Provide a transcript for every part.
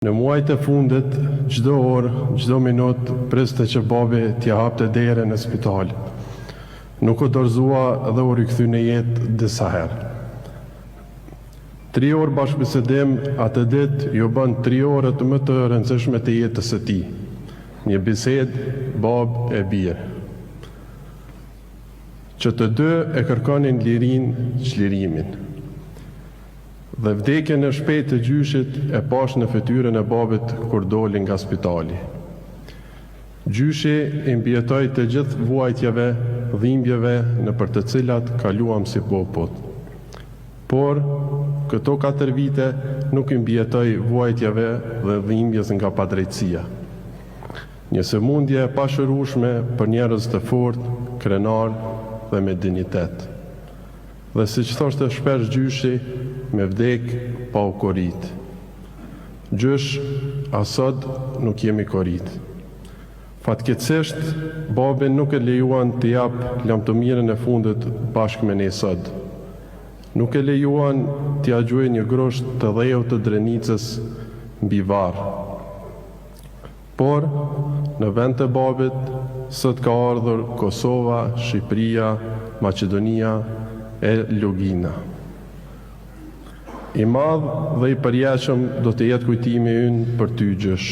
Në muajt e fundit, çdo orë, çdo minutë, priste që babi t'ja hapte derën në spital. Nuk u dorëzua dhe u rikthy në jetë disa herë. 3 orë bashkëbisedim atë ditë ju bën 3 orët më të rëndësishme të jetës së tij. Një bisedë babë e birë. Që të dy e kërkonin lirinë, çlirimin. Dhe vdekjen e shpejtë të gjyshit e pash në fytyrën e babit kur doli nga spitali. Gjyshi i mbijetoi të gjithë vuajtjeve, dhimbjeve në për të cilat kaluam si popull. Por këto 4 vite nuk i mbijetoi vuajtjeve dhe dhimbjes nga padrejtësia. Një sëmundje e pashërueshme për njerëz të fortë, krenar dhe me dinjitet. Dhe siç thoshte shpesh gjyshi, me vdek pa u korit. Gjysh, asod nuk jemi korit. Fatkeqësisht, babin nuk e lejuan të jap lamtomirën e fundit bashkë me ne sot. Nuk e lejuan t'ia gjuajë një grosht të dheu të Drenicës mbi varr. Por, në vend të babit, sot ka ardhur Kosova, Shqipëria, Maqedonia e Lugina. I madh dhe i përjetshëm do të jetë kujtimi ynë për ty gjysh,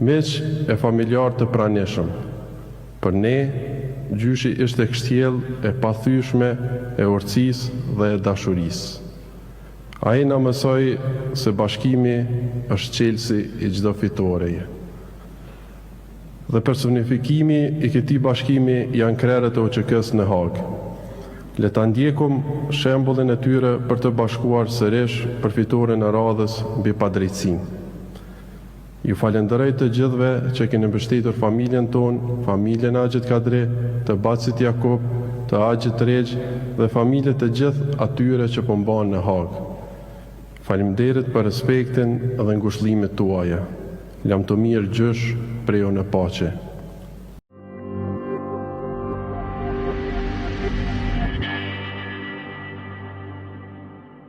miq e familjar të pranishëm. Për ne, gjyshi ishte kështjell e pathyeshme e urtësisë dhe e dashurisë. Ai na mësoi se bashkimi është çelësi i çdo fitoreje. Dhe personifikimi i këtij bashkimi janë krerët e OÇK-s në Hagë. Le ta ndjekum shembullin e tyre për të bashkuar sërish për fitoren e radhës mbi padrejtësinë. Ju falenderoj të gjithëve që keni mbështetur familjen tonë, familjen Axhit Kadri, të Bacit Jakub, të Axhit Regj dhe familjet të gjithë atyre që po mbahen në Hagë. Faleminderit për respektin dhe ngushëllimet tuaja. Lamtomir gjysh, prejo në paqe.